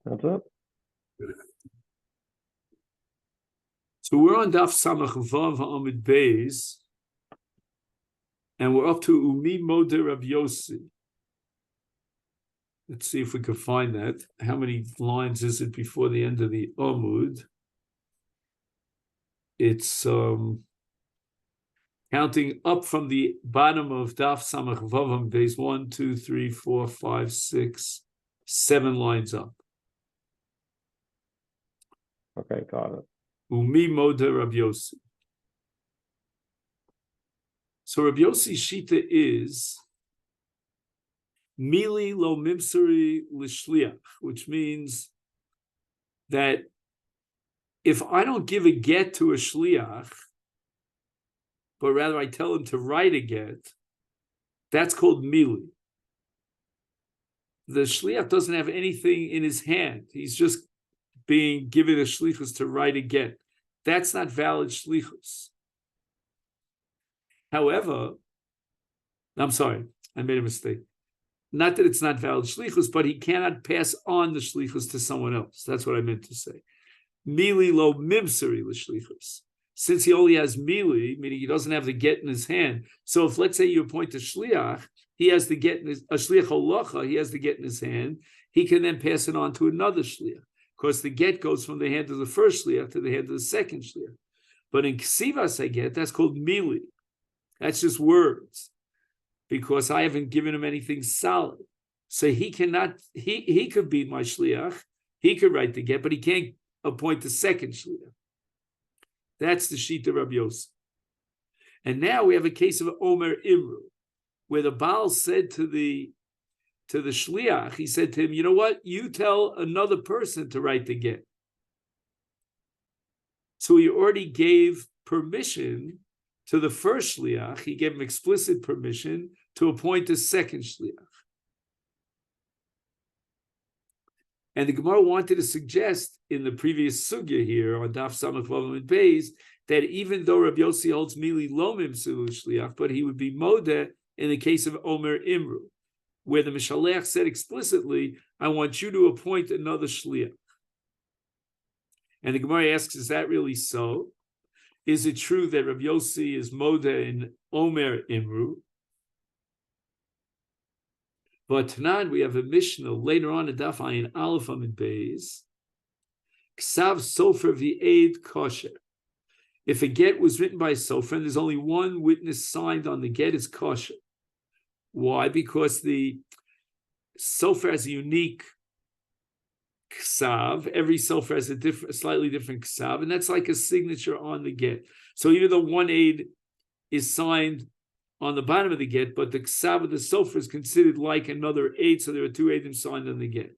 That's it. So we're on Daf Samach Vav Amid Beis, and we're up to Umi Moder Rav Yossi. Let's see if we can find that. How many lines is it before the end of the Amud? It's counting up from the bottom of Daf Samach Vav Amid Beis, 1, 2, 3, 4, 5, 6, 7 lines up. Okay, got it. Umi Moder Rav Yossi. So Rav Yossi's shita is Mili lo mimsari l'shliach, which means that if I don't give a get to a shliach, but rather I tell him to write a get, that's called mili. The shliach doesn't have anything in his hand. He's just being given a shlichus to write a get. That's not valid shlichus. However, I'm sorry, I made a mistake. Not that it's not valid shlichus, but he cannot pass on the shlichus to someone else. That's what I meant to say. Mili lo mimsari l'shlichus. Since he only has mili, meaning he doesn't have the get in his hand. So if, let's say, you appoint a shliach, he has the get in his, a shliach holacha, he has the get in his hand, he can then pass it on to another shliach. Of course, the get goes from the hand of the first shliach to the hand of the second shliach. But in ksivas I get, that's called mili. That's just words, because I haven't given him anything solid. So he cannot, he could be my shliach, he could write the get, but he can't appoint the second shliach. That's the shita Rav Yossi. And now we have a case of Omer Imru, where the Baal said to the shliach, he said to him, you know what, you tell another person to write the get. So he already gave permission to the first shliach, he gave him explicit permission to appoint a second shliach. And the Gemara wanted to suggest in the previous sugya here on Daf Samach Vav Amid Beis that even though Rav Yossi holds mili lomim sulu shliach, but he would be modeh in the case of Omer Imru, where the Mishalech said explicitly, I want you to appoint another shliach. And the Gemara asks, is that really so? Is it true that Rav Yossi is modeh in Omer Imru? But Tanan, we have a Mishnah later on in Daf Ayin Aleph Amid Beis. Ksav Sofer v'Eid Kosher. If a get was written by a sofer and there's only one witness signed on the get, it's kosher. Why? Because the sofer has a unique ksav. Every sofer has a slightly different ksav, and that's like a signature on the get. So even though one aid is signed on the bottom of the get, but the ksav of the sofer is considered like another aid, so there are two aidim signed on the get.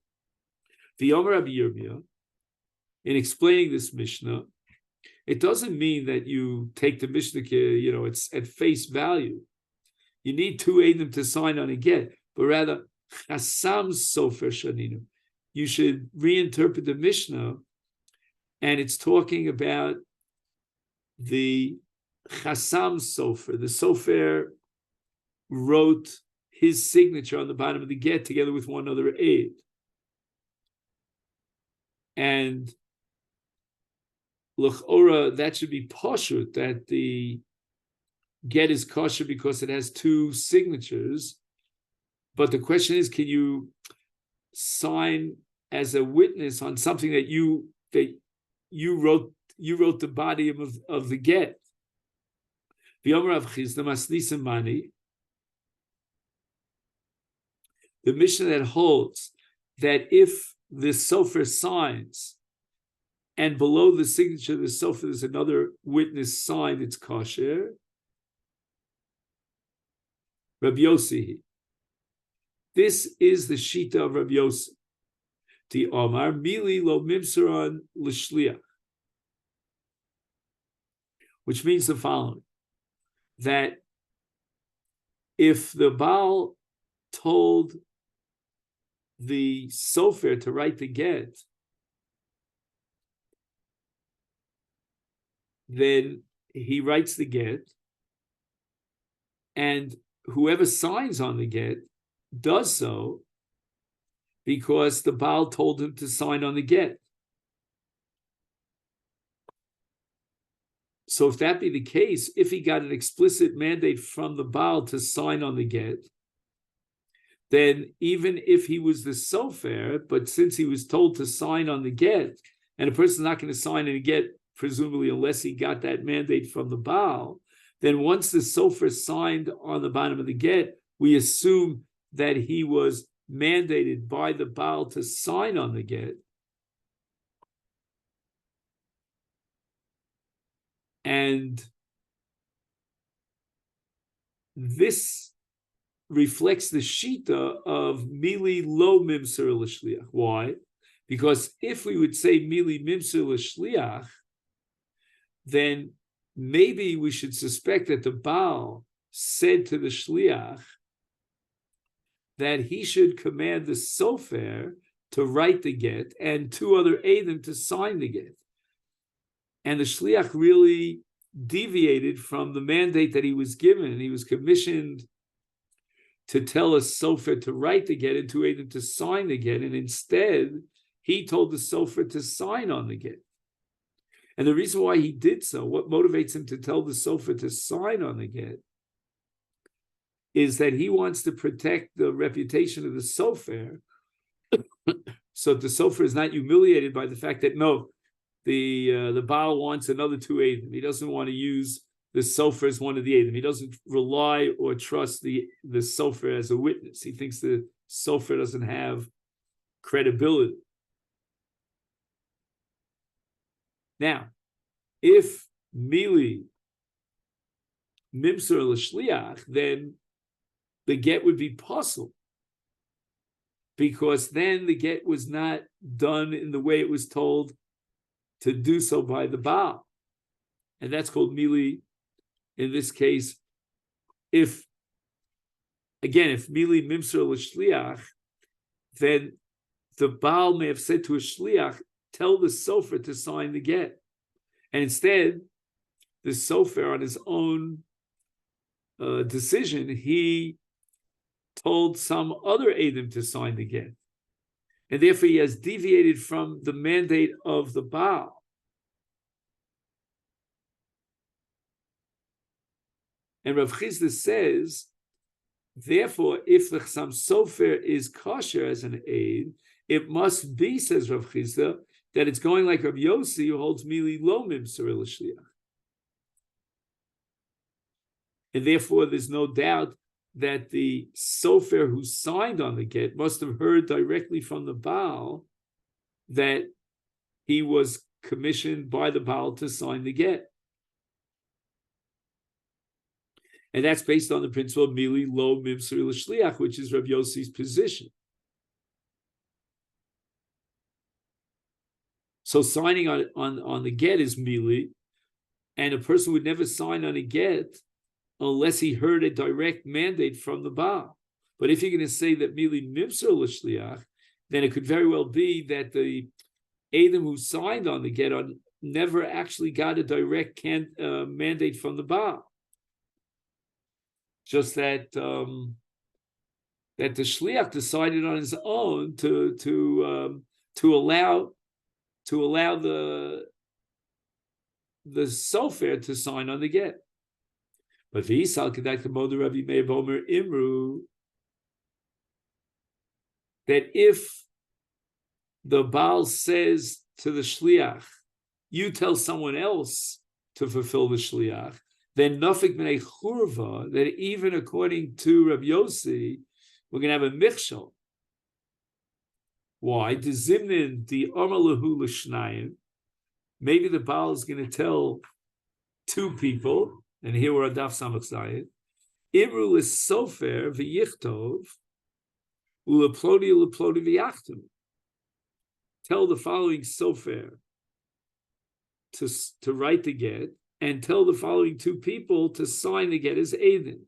The Yomi Rabbi Yirmiyah, in explaining this Mishnah, it doesn't mean that you take the Mishnah, it's at face value. You need two aidim to sign on a get, but rather chasam sofer shaninu. You should reinterpret the Mishnah, and it's talking about the chasam sofer. The sofer wrote his signature on the bottom of the get together with one other aid. And l'chora, that should be pashut, that the get is kosher because it has two signatures. But the question is, can you sign as a witness on something that you wrote the body of the get? The Mishnah that holds that if the sofer signs and below the signature of the sofer there's another witness signed, it's kosher. Rabbi Yossi. This is the shita of Rabbi Yossi. Ti Omar mili lo mimsaran l'shliach, which means the following: that if the Baal told the sofer to write the get, then he writes the get, and whoever signs on the get does so because the Baal told him to sign on the get. So if that be the case, if he got an explicit mandate from the Baal to sign on the get, then even if he was the sofer, but since he was told to sign on the get, and a person's not going to sign on the get, presumably unless he got that mandate from the Baal, then once the sofer signed on the bottom of the get, we assume that he was mandated by the Baal to sign on the get. And this reflects the shita of mili lo mimser l'shliach. Why? Because if we would say mili mimser l'shliach, then maybe we should suspect that the Baal said to the shliach that he should command the sofer to write the get and two other eidim to sign the get. And the shliach really deviated from the mandate that he was given. He was commissioned to tell a sofer to write the get and two eidim to sign the get, and instead he told the sofer to sign on the get. And the reason why he did so, what motivates him to tell the sofer to sign on the get, is that he wants to protect the reputation of the sofer, so the sofer is not humiliated by the fact that no, the Baal wants another two eidim. He doesn't want to use the sofer as one of the eidim. He doesn't rely or trust the sofer as a witness. He thinks the sofer doesn't have credibility. Now, if mili mimser l'shliach, then the get would be possible, because then the get was not done in the way it was told to do so by the Baal. And that's called mili. In this case, if mili mimser l'shliach, then the Baal may have said to a shliach, tell the sofer to sign the get. And instead, the sofer, on his own decision, he told some other eidim to sign the get. And therefore, he has deviated from the mandate of the Baal. And Rav Chisda says, therefore, if the Chassam Sofer is kosher as an aid, it must be, says Rav Chisda, that it's going like Rav Yossi, who holds mili lo mimser l'shliach. And therefore, there's no doubt that the sofer who signed on the get must have heard directly from the Baal that he was commissioned by the Baal to sign the get. And that's based on the principle of mili lo mimser l'shliach, which is Rav Yossi's position. So signing on the get is mili, and a person would never sign on a get unless he heard a direct mandate from the Baal. But if you're going to say that mili mimser l'shliach, then it could very well be that the eidim who signed on the get never actually got a direct mandate from the Baal. Just that that the shliach decided on his own to allow the sofer to sign on the get. But v'isal kedak the Rabbi Meir Bomer Imru, that if the Baal says to the shliach, you tell someone else to fulfill the shliach, then nafik b'nei churva, that even according to Rabbi Yossi, we're going to have a michshel. Why? The zimnin, the amalahu l'shnayim. Maybe the Baal is going to tell two people, and here we're at Daf Samach Zayin. Imru l'sofer v'yichtov u'leplodi v'yachtim. Tell the following sofer to write the get, and tell the following two people to sign the get as eidim.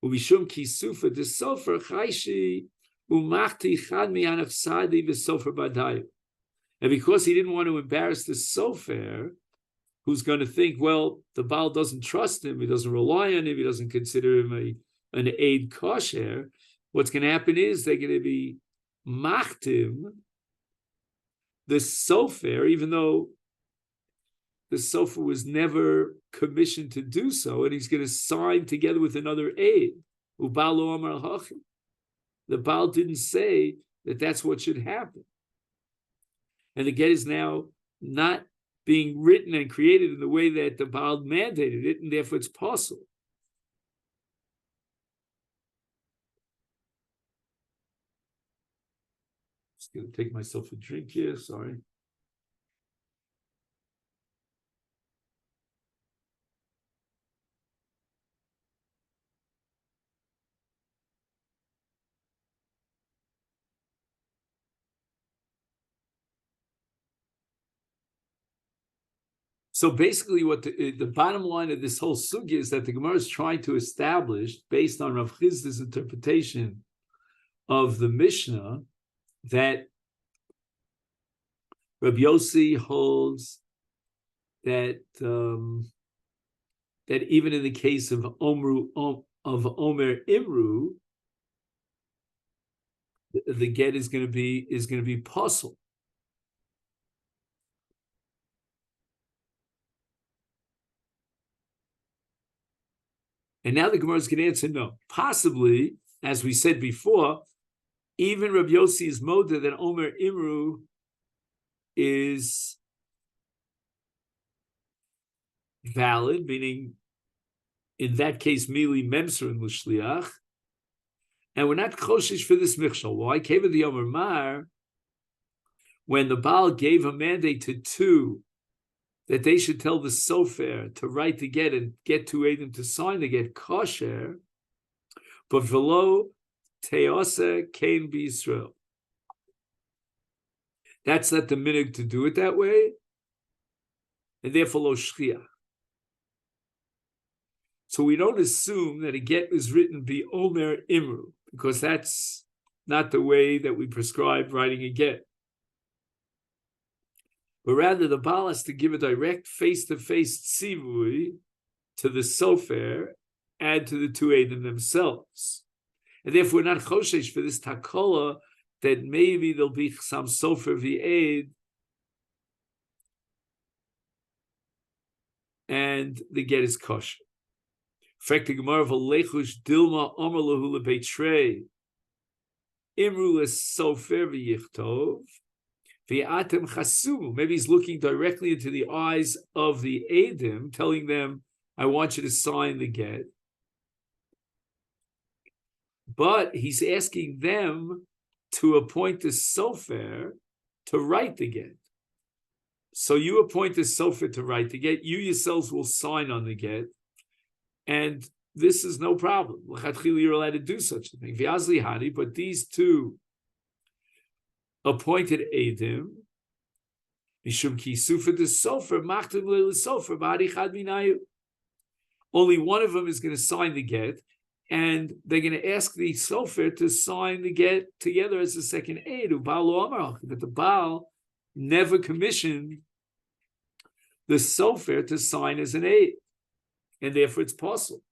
Ubishum kisufa de sofer chayshi umachti chad mi'anafsadi v'sofer badayu. And because he didn't want to embarrass the sofer, who's going to think, well, the Baal doesn't trust him, he doesn't rely on him, he doesn't consider him an aid kosher, what's going to happen is they're going to be machtim the sofer, even though the sofer was never commissioned to do so, and he's going to sign together with another aid. The Baal didn't say that that's what should happen. And the get is now not being written and created in the way that the Baal mandated it, and therefore it's possible. Just going to take myself a drink here, sorry. So basically, what the bottom line of this whole sugya is that the Gemara is trying to establish, based on Rav Chisda's interpretation of the Mishnah, that Rabbi Yossi holds that that even in the case of Omer Imru, the get is going to be possible. And now the Gemara is going to answer no. Possibly, as we said before, even Rabbi Yossi's moda that Omer Imru is valid, meaning in that case, Mili Memser and L'Shliach, and we're not choshish for this michshol. Why? Keva the Omer Mar, when the Baal gave a mandate to two that they should tell the sofer to write the get and get two Adam to sign the get kosher, but velo teose kain b'Yisrael. That's not the minhag to do it that way, and therefore lo shchiach. So we don't assume that a get is written be Omer Imru, because that's not the way that we prescribe writing a get. But rather the Baal has to give a direct face-to-face tzivui to the sofer and to the two Eidim themselves. And therefore we're not choshesh for this takola that maybe there'll be some sofer v'eid and the get is kosher. Fact the Gemara v'lechush dilma omer lahu lebeitrei imru lesofer v'yichtov. Maybe he's looking directly into the eyes of the Eidim, telling them, I want you to sign the get. But he's asking them to appoint a sofer to write the get. So you appoint a sofer to write the get, you yourselves will sign on the get, and this is no problem. You're allowed to do such a thing. But these two appointed Eidim, Mishum ki sufa the sofer, machtim le sofer, ba'arichad minayu. Only one of them is going to sign the get, and they're going to ask the sofer to sign the get together as a second aid. But the Baal never commissioned the sofer to sign as an aid, and therefore it's possible.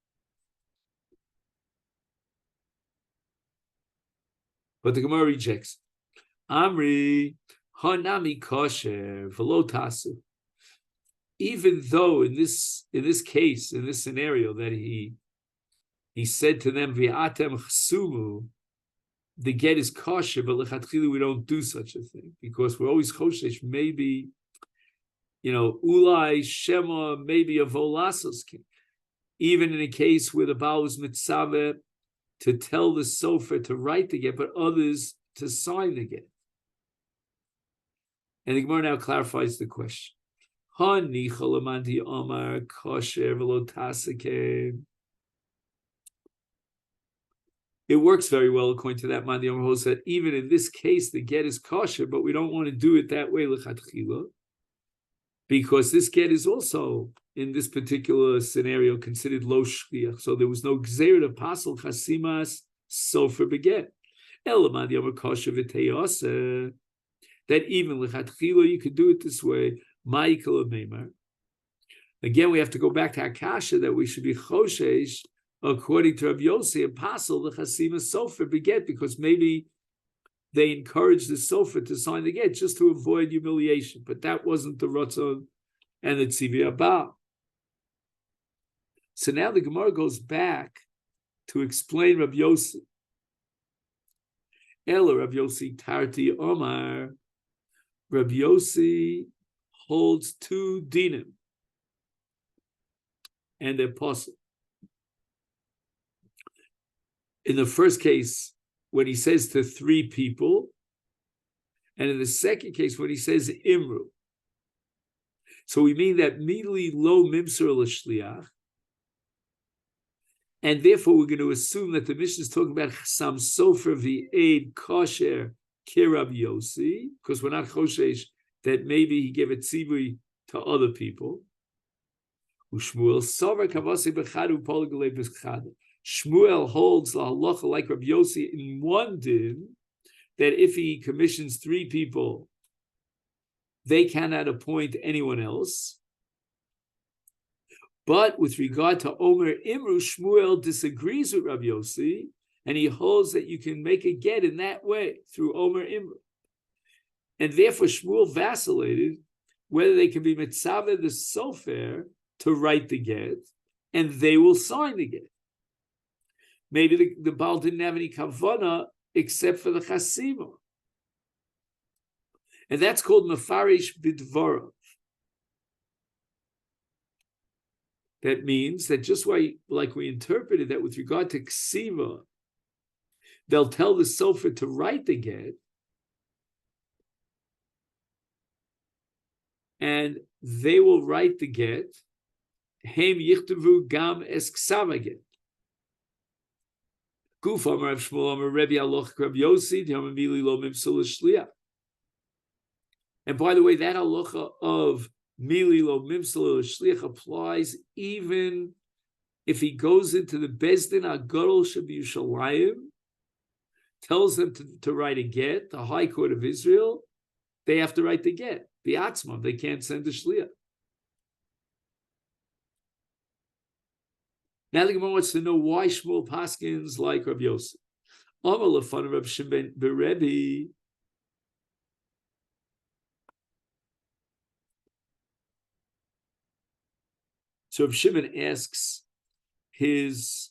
But the Gemara rejects. Amri hanami kosher v'lo tasu. Even though in this case, in this scenario, that he said to them v'atem chsumu, the get is kosher, but lechatchila we don't do such a thing because we're always choshesh. Maybe, ulai shema, maybe a volasos king. Even in a case where the Baal was mitzaveh to tell the sofer to write the get, but others to sign the get. And the Gemara now clarifies the question. It works very well according to that Mandi Omer holds that even in this case the get is kosher, but we don't want to do it that way lechatchila, because this get is also in this particular scenario considered lo shliach. So there was no gzeir of pasal chasimas sofer beget. Elamandi Omer kosher v'teyasa. That even lechatchila you could do it this way. Ma'ikal Meimar. Again, we have to go back to Akasha that we should be choshesh according to Rabbi Yossi, apostle, the Chasima Sofer beget, because maybe they encouraged the Sofer to sign the get just to avoid humiliation. But that wasn't the Ratzon and the Tzivi Abba. So now the Gemara goes back to explain Rabbi Yossi. Ela Rabbi Yossi Tarti Omar. Rabbi Yossi holds two dinim and they're possible. In the first case, when he says to three people, and in the second case, when he says Imru. So we mean that mili lo mimser l'shliach, and therefore we're going to assume that the Mishnah is talking about Chasam Sofer v'Eid Kosher Kirab Yossi, because we're not choshesh that maybe he gave a tzivui to other people. Ushmuel Sover Kavasi Bechadu Poligalei Bechadu. Shmuel holds la halacha like Rabbi Yossi in one din, that if he commissions three people, they cannot appoint anyone else. But with regard to Omer Imru, Shmuel disagrees with Rabbi Yossi, and he holds that you can make a get in that way through Omer Imru. And therefore Shmuel vacillated whether they can be mitzaveh the sofer to write the get, and they will sign the get. Maybe the Baal didn't have any kavana except for the chasima. And that's called mafarish bidvarav. That means that just like we interpreted that with regard to ksiva, they'll tell the sofer to write the get, and they will write the get. Hem yichtavu gam es ksava get. Guf Amar Rav Shmuel Amar Rebbe Aloch Rabbi Yossi D'Hamamili Lo Mimsul Shliach. And by the way, that halacha of Mili Lo Mimsul Shliach applies even if he goes into the Bezdin Agadol Shebiyushalayim, tells them to write a get, the High Court of Israel, they have to write the get. Biatzma, they can't send a shliach. Now the Gemara wants to know why Shmuel paskins like Rabbi Yossi. Amar lefanav Reb Shimon beRebbe. So Reb Shimon asks his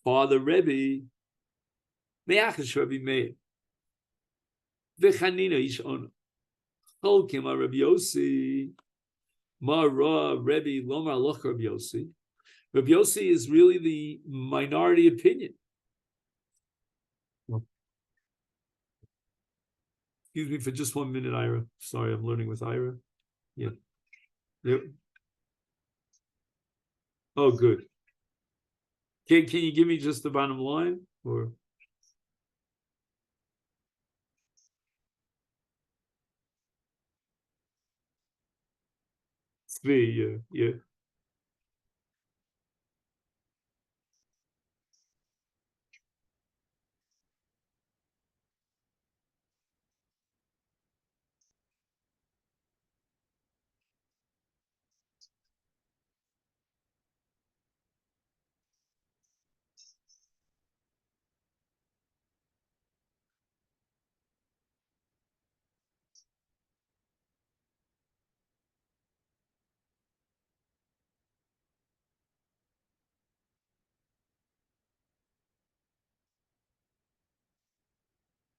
father Rebbe, Me'achash Rabbi Meir, V'chanina ish ono, Cholkim a Rabbi Yossi, Ma Ra Rebbe Lomar Loch Rabbi Yossi. Rabbi Yossi is really the minority opinion. Excuse me for just 1 minute, Ira. Sorry, I'm learning with Ira. Yeah. Yep. Oh, good. Can you give me just the bottom line? Or Tzvi, yeah.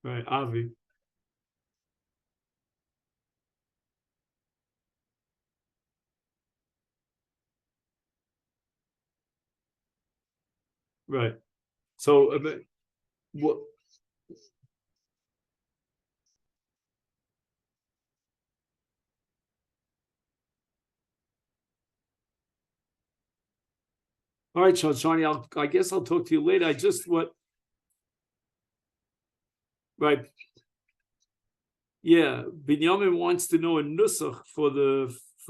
Right, Avi. Right. So, what? All right, Shani, I guess I'll talk to you later. I just right. Yeah, Binyamin wants to know a nusach for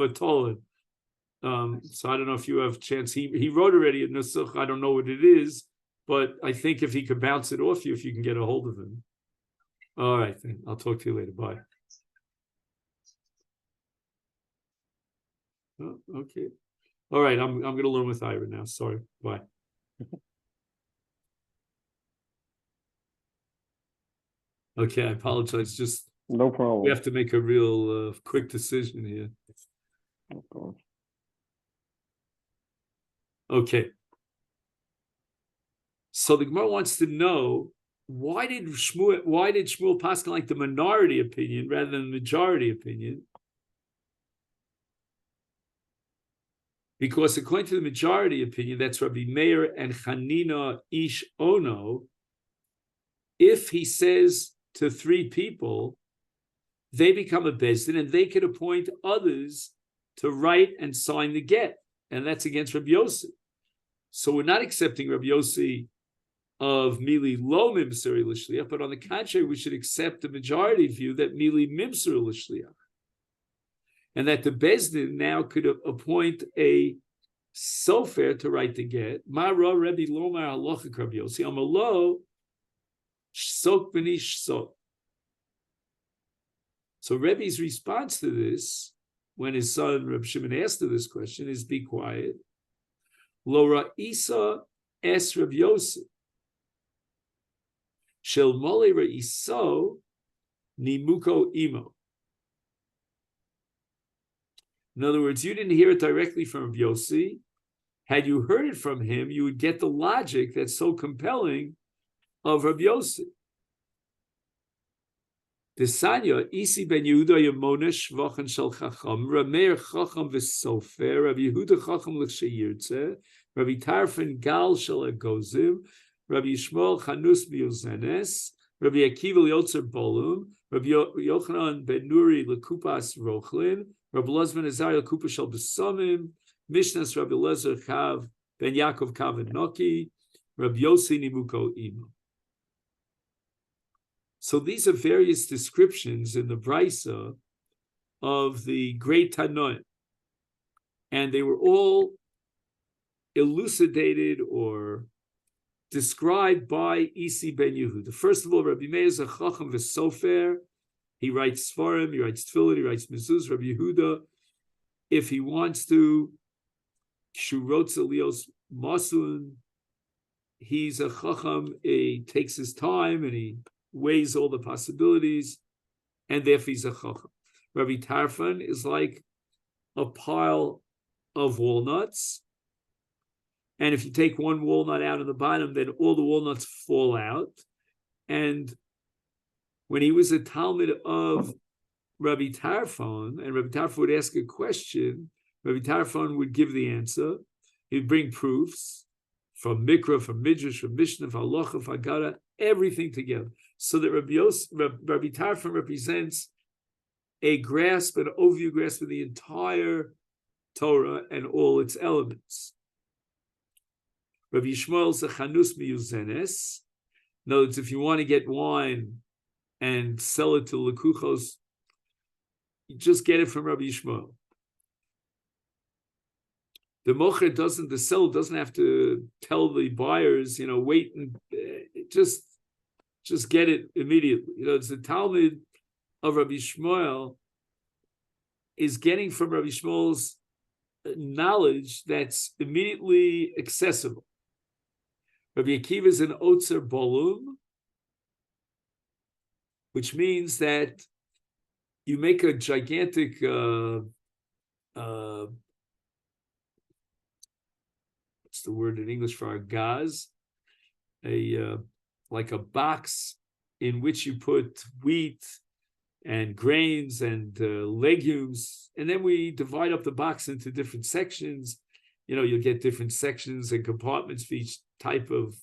Tolan. So I don't know if you have a chance. He wrote already a nusach. I don't know what it is, but I think if he could bounce it off you, if you can get a hold of him. All right, then I'll talk to you later. Bye. Oh, okay. All right, I'm going to learn with Ira now. Sorry. Bye. Okay, I apologize. Just No we problem. have to make a real quick decision here. Of course. Okay. So the Gemara wants to know why did Shmuel Paskin like the minority opinion rather than the majority opinion? Because according to the majority opinion, that's Rabbi Meir and Chanina Ish Ono, if he says to three people, they become a bezdin and they could appoint others to write and sign the get. And that's against Rabbi Yossi. So we're not accepting Rabbi Yossi of Mili lo mimsuri l'shliach, but on the contrary, we should accept the majority view that Mili mimsuri l'shliach. And that the bezdin now could appoint a sofer to write the get. Ma ra Rebbe lomar halacha Rabbi Yossi amalo shsok b'ni shsok. So Rebbe's response to this, when his son Reb Shimon asked her this question, is be quiet. Lo ra'isa es Reb Yossi shel mole ra'iso nimuko imo. In other words, you didn't hear it directly from Reb Yossi. Had you heard it from him, you would get the logic that's so compelling of Reb Yossi. Desanya isi ben Yehuda yamona shvachan shel chacham Rameir chacham v'sofer Rabbi Yehuda chacham l'sheyirtze Rabbi Tarfon gal shel agozim Rabbi Yishmael chanus b'yozenes Rabbi Akiva liotzer bolum Rabbi Yochanan ben Nuri lekupas rochlin Rabbi Elazar ben Azariah lekupas shel besamim Mishnas Rabbi Elazar chav ben Yaakov kav noki Rabbi Yossi nimuko imo. So these are various descriptions in the Brisa of the great Tanoim. And they were all elucidated or described by Isi ben Yehuda. First of all, Rabbi Meir is a Chacham v'Sofer. He writes Sfarim, he writes Tefillin, he writes Mezuz. Rabbi Yehuda, if he wants to, Shurotz Elios Masun, he's a Chacham, he takes his time and he weighs all the possibilities, and therefore he's a chacham. Rabbi Tarfon is like a pile of walnuts, and if you take one walnut out of the bottom, then all the walnuts fall out. And when he was a Talmud of Rabbi Tarfon, and Rabbi Tarfon would ask a question, Rabbi Tarfon would give the answer. He'd bring proofs from Mikra, from Midrash, from Mishnah, from Halacha, from Haggadah, everything together. So that Rabbi Tarfon represents a grasp, an overview grasp of the entire Torah and all its elements. Rabbi Yishmael is a chanus miyuzenes. In other words, if you want to get wine and sell it to lekuchos, you just get it from Rabbi Yishmael. The seller doesn't have to tell the buyers, wait and just get it immediately. It's the Talmud of Rabbi Shmuel is getting from Rabbi Shmuel's knowledge that's immediately accessible. Rabbi Akiva is an Otzer Bolum, which means that you make a gigantic what's the word in English for a gaz? Like a box in which you put wheat and grains and legumes, and then we divide up the box into different sections. You'll get different sections and compartments for each type of,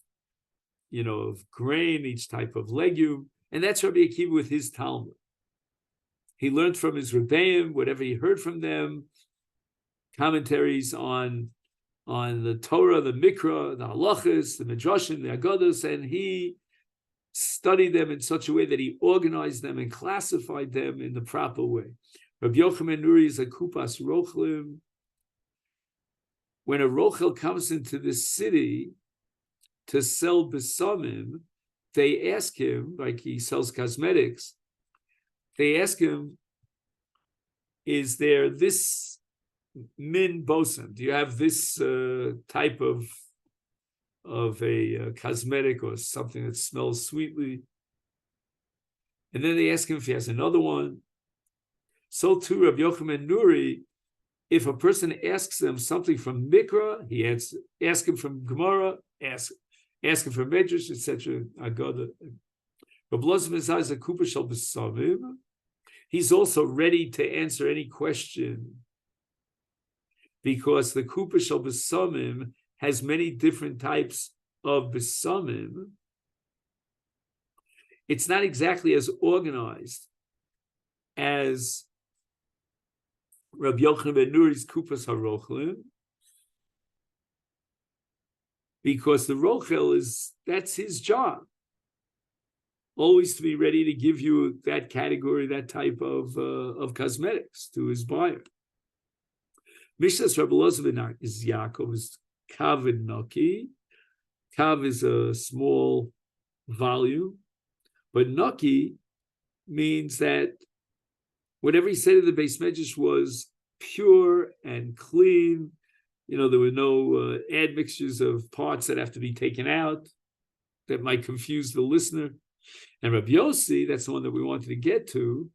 of grain, each type of legume, and that's Rabbi Akiva with his Talmud. He learned from his Rebbeim, whatever he heard from them, commentaries on the Torah, the Mikra, the Halachas, the Midrashim, the Agados, and he studied them in such a way that he organized them and classified them in the proper way. Rabbi Yochanan Nuri is a Kupas Rochlim. When a Rochel comes into the city to sell Besamim, they ask him, like he sells cosmetics, they ask him, is there this min bosem. Do you have this type of a cosmetic or something that smells sweetly? And then they ask him if he has another one. So too, Rabbi Yochanan Nuri, if a person asks them something from Mikra, he answers. Ask him from Gemara, ask him from Medrash, etc. He's also ready to answer any question because the Kupa Shal B'Samim has many different types of B'Samim. It's not exactly as organized as Rabbi Yochanan ben Nuri's Kupas HaRochlim, because the Rochel that's his job, always to be ready to give you that category, that type of cosmetics to his buyer. Mishnas Rabbi Elazar is Yaakov, is Kav and Naki. Kav is a small volume, but Naki means that whatever he said in the Beis Medrash was pure and clean. There were no admixtures of parts that have to be taken out that might confuse the listener. And Rabbi Yossi, that's the one that we wanted to get to,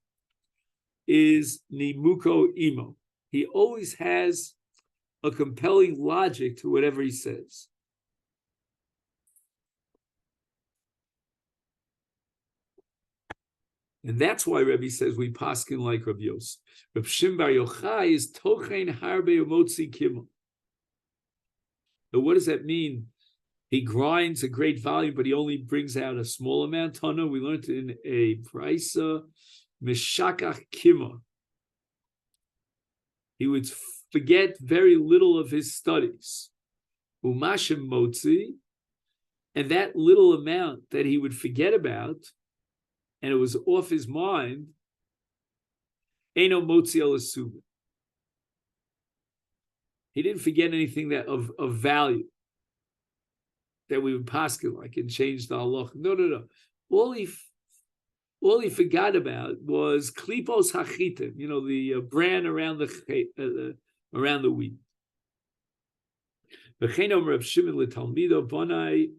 is Nimuko Imo. He always has a compelling logic to whatever he says. And that's why Rebbe says we paskin like Rabbi Yossi. Rabbi Shimon Bar Yochai is tochein harbe umotzi kimel. But what does that mean? He grinds a great volume, but he only brings out a small amount. Tana, we learned in a brisa, meshakach kima. He would forget very little of his studies. Umashim motzi, and that little amount that he would forget about, and it was off his mind, Eino motzi el asubah. He didn't forget anything that of value that we would paskin like and change the halach. No. All he forgot about was klipos hachitim, the bran around the wheat. V'chenom Reb Shimon letalmido bonai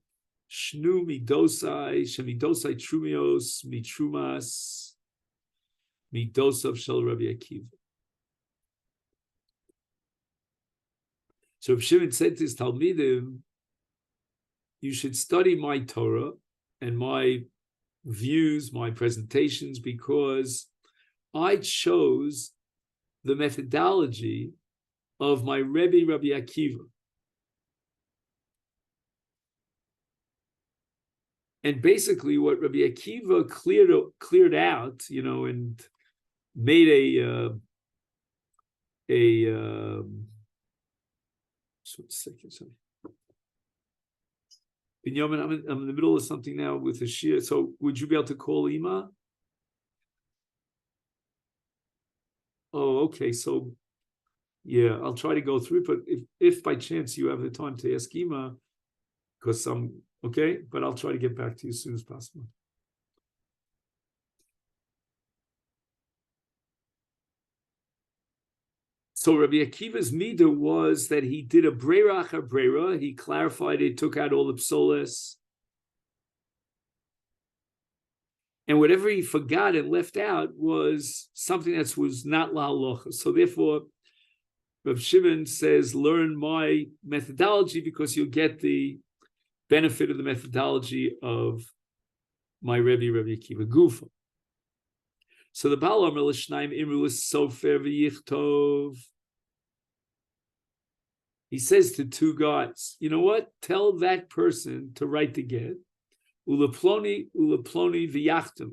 shnu midosai shemidosai trumios mitrumas midosav shel Rabbi Akiva. So Reb Shimon said to his talmidim, you should study my Torah and my views, my presentations, because I chose the methodology of my Rebbe, Rabbi Akiva. And basically what Rabbi Akiva cleared out, and made a just 1 second, sorry. Binyamin, I'm in the middle of something now with a shir. So would you be able to call Ima? Oh, okay. So yeah, I'll try to go through it. But if by chance you have the time to ask Ima, because okay, but I'll try to get back to you as soon as possible. So Rabbi Akiva's midah was that he did a breira achar breira. He clarified it, took out all the psoles. And whatever he forgot and left out was something that was not la halacha. So therefore, Rav Shimon says, learn my methodology because you'll get the benefit of the methodology of my Rebbe, Rabbi Akiva Gufa. So the Baal Omer l'shnaim imru l'sofer v'yichtov. He says to two guys, you know what? Tell that person to write the get. Uleploni v'yachtem.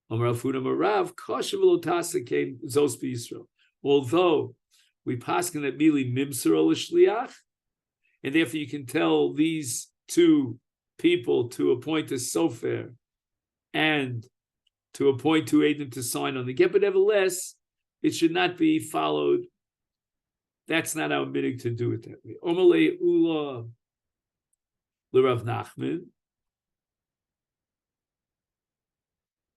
Amar Afuna Marav kosher v'lotasa came zos b'Yisrael. Although we paskin that mili mimser ol shliach, and therefore you can tell these two people to appoint a sofer and to appoint two Eidim to sign on the get, but nevertheless, it should not be followed. That's not our minhag to do it that way. Omalei ula l'Rav Nachman.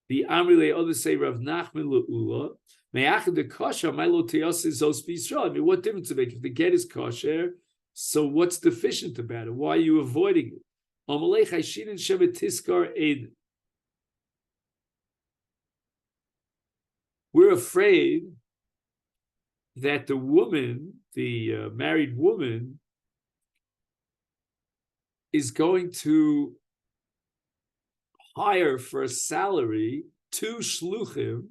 The Amrile other say Rav Nachman Le'ula. Me'achad the kosher, my lo teyos is os b'Yisrael. I mean, what difference does it make if the get is kosher? So what's deficient about it? Why are you avoiding it? Amalei chayshin and shevet tiskar eid. We're afraid that the woman, the married woman, is going to hire for a salary 2 shluchim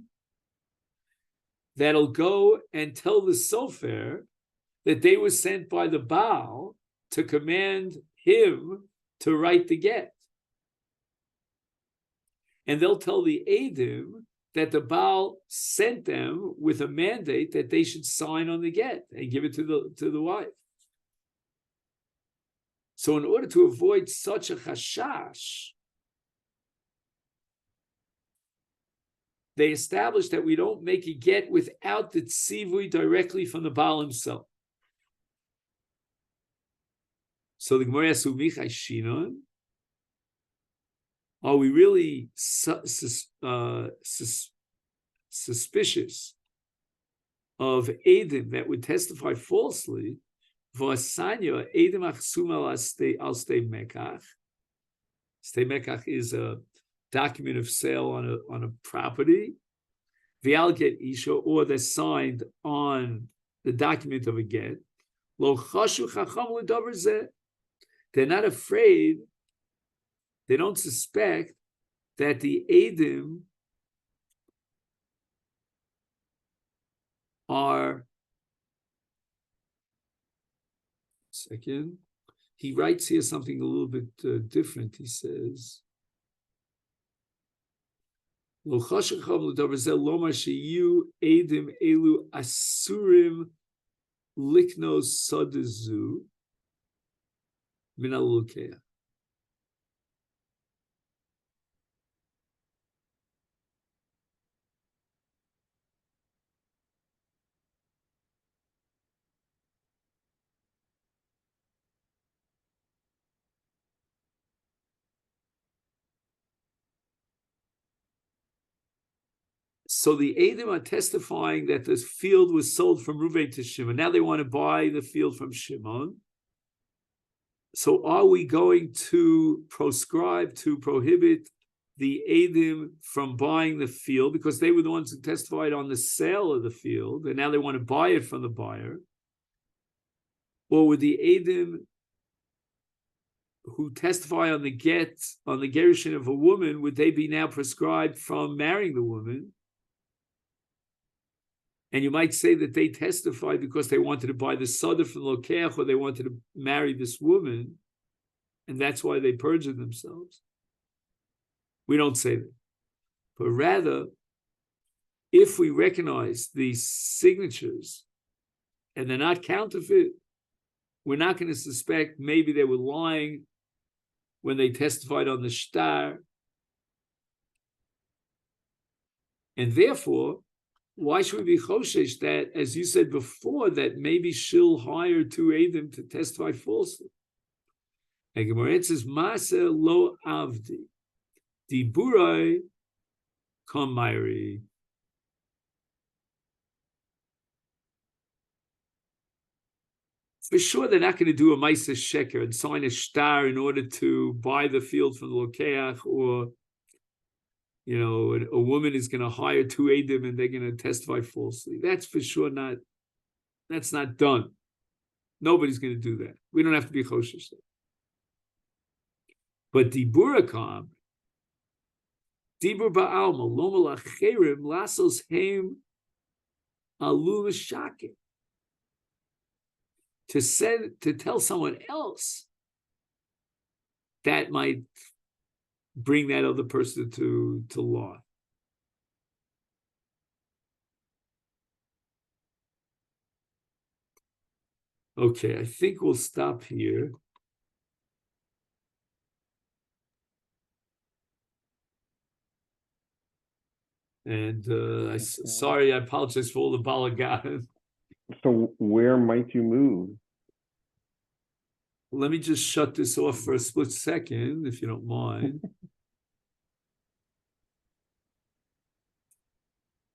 that'll go and tell the sofer that they were sent by the Baal to command him to write the get. And they'll tell the Eidim that the Baal sent them with a mandate that they should sign on the get and give it to the wife. So in order to avoid such a chashash, they established that we don't make a get without the tzivui directly from the Baal himself. So the Gemara asks, "Umichai shinon." Are we really suspicious of Eidim that would testify falsely? V'asanya Eidim achsum al stei mekach. Stei mekach is a document of sale on a property. V'al get isha, or they're signed on the document of a get. Lo chashu chacham l'davar zeh. They're not afraid. They don't suspect that the Eidim are. Second, he writes here something a little bit different. He says, "Lo chashacham l'davar zeh lomar sheyu Eidim elu asurim liknos sadazu min al-lukeah." So the Eidim are testifying that this field was sold from Reuven to Shimon. Now they want to buy the field from Shimon. So are we going to prohibit the Eidim from buying the field because they were the ones who testified on the sale of the field, and now they want to buy it from the buyer? Or would the Eidim who testify on the get, on the gerushin of a woman, would they be now prescribed from marrying the woman? And you might say that they testified because they wanted to buy the Sada from Lokeach, or they wanted to marry this woman, and that's why they perjured themselves. We don't say that. But rather, if we recognize these signatures and they're not counterfeit, we're not going to suspect maybe they were lying when they testified on the shtar. And therefore, why should we be choshesh that, as you said before, that maybe she'll hire 2 Eidim to testify falsely? And Gemara says, "Masa lo avdi, diburai kamayri." For sure, they're not going to do a Maisa Sheker and sign a shtar in order to buy the field from the Lokeach, or a woman is going to hire 2 Eidim and they're going to testify falsely. That's for sure not. That's not done. Nobody's going to do that. We don't have to be choshesh. But diburakam, dibur ba'alma, loma lacherim, lasos heim alu l'shakim. To tell someone else, that might bring that other person to law. Okay, I think we'll stop here. And sorry, I apologize for all the balagan. So where might you move? Let me just shut this off for a split second, if you don't mind.